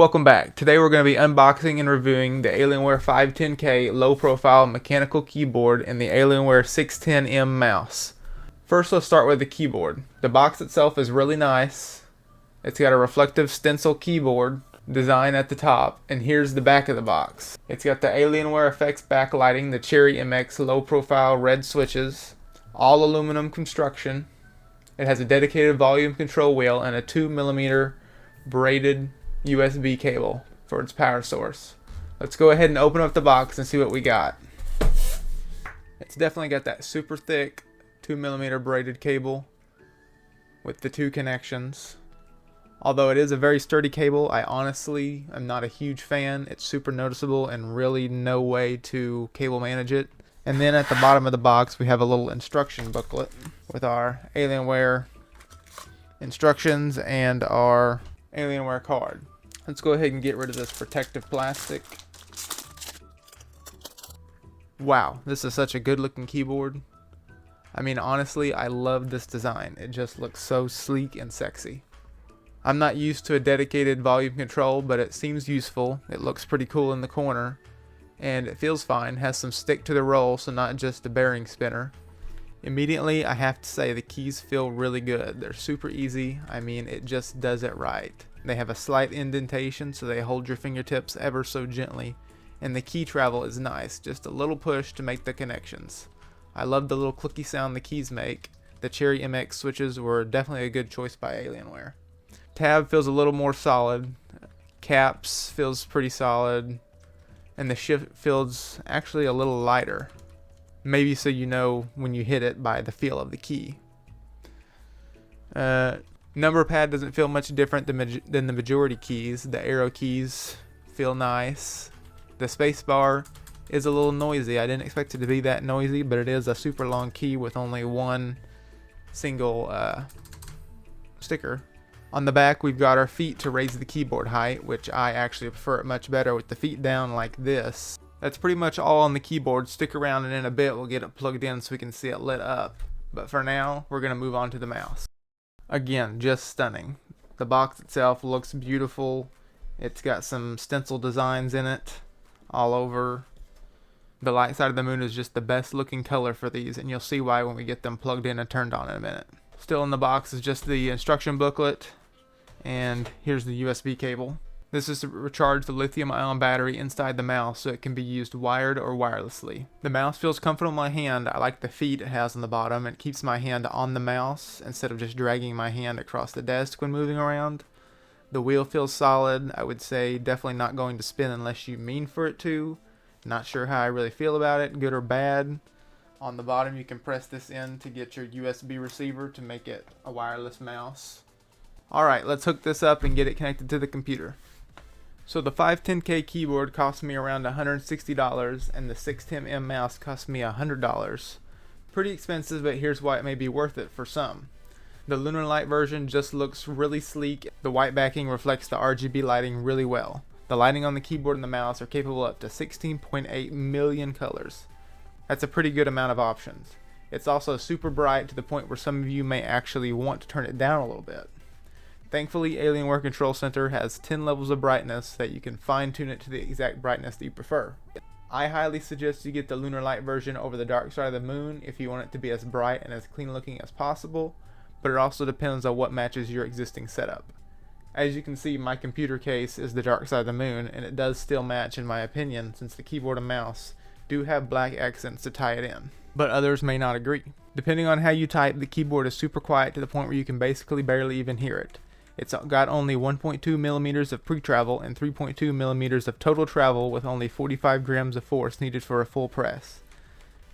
Welcome back. Today we're going to be unboxing and reviewing the Alienware 510K low profile mechanical keyboard and the Alienware 610M mouse. First, let's start with the keyboard. The box itself is really nice. It's got a reflective stencil keyboard design at the top, and here's the back of the box. It's got the Alienware effects backlighting, the Cherry MX low profile red switches, all aluminum construction. It has a dedicated volume control wheel and a 2mm braided USB cable for its power source. Let's go ahead and open up the box and see what we got. It's definitely got that super thick 2mm braided cable with the two connections. Although it is a very sturdy cable, I honestly am not a huge fan. It's super noticeable and really no way to cable manage it. And then at the bottom of the box we have a little instruction booklet with our Alienware instructions and our Alienware card. Let's go ahead and get rid of this protective plastic. Wow, this is such a good looking keyboard. I mean, honestly, I love this design. It just looks so sleek and sexy. I'm not used to a dedicated volume control, but it seems useful. It looks pretty cool in the corner, and it feels fine. Has some stick to the roll, so not just a bearing spinner. Immediately, I have to say the keys feel really good. They're super easy. I mean, it just does it right. They have a slight indentation, so they hold your fingertips ever so gently, and the key travel is nice. Just a little push to make the connections. I love the little clicky sound the keys make. The Cherry MX switches were definitely a good choice by Alienware. Tab feels a little more solid. Caps feels pretty solid, and the shift feels actually a little lighter. Maybe so you know when you hit it by the feel of the key. Number pad doesn't feel much different than the majority keys. The arrow keys feel nice. The space bar is a little noisy. I didn't expect it to be that noisy, but it is a super long key with only one single sticker. On the back we've got our feet to raise the keyboard height, which I actually prefer it much better with the feet down like this. That's pretty much all on the keyboard. Stick around and in a bit we'll get it plugged in so we can see it lit up. But for now, we're going to move on to the mouse. Again, just stunning. The box itself looks beautiful. It's got some stencil designs in it all over. The light side of the moon is just the best looking color for these, and you'll see why when we get them plugged in and turned on in a minute. Still in the box is just the instruction booklet, and here's the USB cable. This is to recharge the lithium-ion battery inside the mouse so it can be used wired or wirelessly. The mouse feels comfortable in my hand. I like the feet it has on the bottom. It keeps my hand on the mouse instead of just dragging my hand across the desk when moving around. The wheel feels solid. I would say definitely not going to spin unless you mean for it to. Not sure how I really feel about it, good or bad. On the bottom you can press this in to get your USB receiver to make it a wireless mouse. Alright, let's hook this up and get it connected to the computer. So the 510K keyboard cost me around $160 and the 610M mouse cost me $100. Pretty expensive, but here's why it may be worth it for some. The Lunar Light version just looks really sleek. The white backing reflects the RGB lighting really well. The lighting on the keyboard and the mouse are capable up to 16.8 million colors. That's a pretty good amount of options. It's also super bright to the point where some of you may actually want to turn it down a little bit. Thankfully, Alienware Control Center has 10 levels of brightness that you can fine-tune it to the exact brightness that you prefer. I highly suggest you get the Lunar Light version over the Dark Side of the Moon if you want it to be as bright and as clean looking as possible, but it also depends on what matches your existing setup. As you can see, my computer case is the Dark Side of the Moon, and it does still match in my opinion since the keyboard and mouse do have black accents to tie it in. But others may not agree. Depending on how you type, the keyboard is super quiet to the point where you can basically barely even hear it. It's got only 1.2 millimeters of pre-travel and 3.2 millimeters of total travel with only 45 grams of force needed for a full press.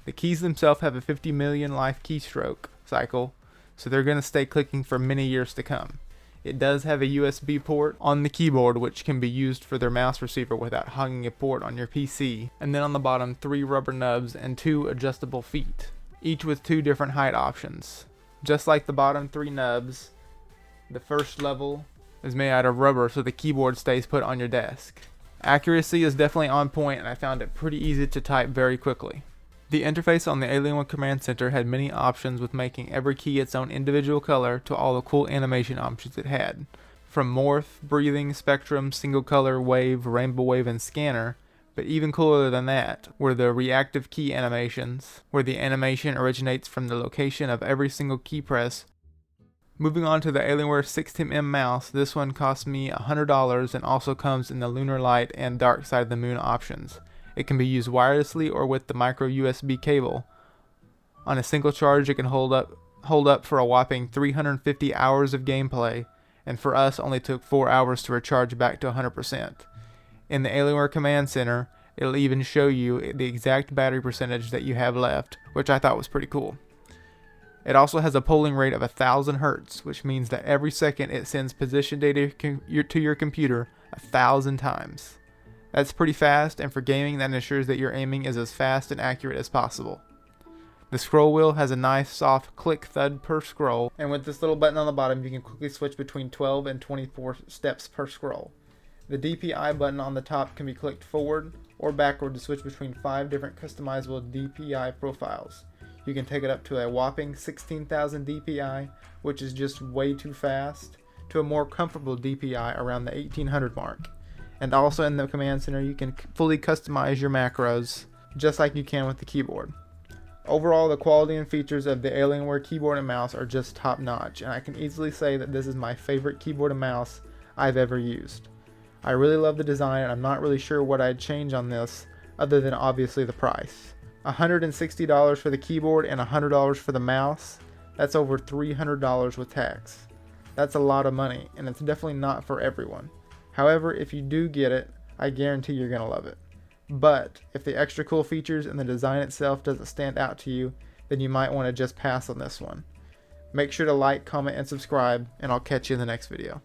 The keys themselves have a 50 million life keystroke cycle, so they're going to stay clicking for many years to come. It does have a USB port on the keyboard which can be used for their mouse receiver without hogging a port on your PC. And then on the bottom, 3 rubber nubs and 2 adjustable feet, each with 2 different height options. Just like the bottom 3 nubs, the first level is made out of rubber so the keyboard stays put on your desk. Accuracy is definitely on point, and I found it pretty easy to type very quickly. The interface on the Alienware Command Center had many options, with making every key its own individual color to all the cool animation options it had. from morph, breathing, spectrum, single color, wave, rainbow wave, and scanner. But even cooler than that were the reactive key animations, where the animation originates from the location of every single key press. Moving on to the Alienware 16mm mouse, this one cost me $100 and also comes in the lunar light and dark side of the moon options. It can be used wirelessly or with the micro USB cable. On a single charge, it can hold up for a whopping 350 hours of gameplay, and for us only took 4 hours to recharge back to 100%. In the Alienware Command Center, it'll even show you the exact battery percentage that you have left, which I thought was pretty cool. It also has a polling rate of 1000 Hz, which means that every second it sends position data to your computer 1000 times. That's pretty fast, and for gaming that ensures that your aiming is as fast and accurate as possible. The scroll wheel has a nice soft click thud per scroll, and with this little button on the bottom you can quickly switch between 12 and 24 steps per scroll. The DPI button on the top can be clicked forward or backward to switch between 5 different customizable DPI profiles. You can take it up to a whopping 16,000 DPI, which is just way too fast, to a more comfortable DPI around the 1800 mark. And also in the Command Center you can fully customize your macros, just like you can with the keyboard. Overall, the quality and features of the Alienware keyboard and mouse are just top notch, and I can easily say that this is my favorite keyboard and mouse I've ever used. I really love the design, and I'm not really sure what I'd change on this other than obviously the price. $160 for the keyboard and $100 for the mouse. That's over $300 with tax. That's a lot of money, and it's definitely not for everyone. However, if you do get it, I guarantee you're going to love it. But if the extra cool features and the design itself doesn't stand out to you, then you might want to just pass on this one. Make sure to like, comment, and subscribe, and I'll catch you in the next video.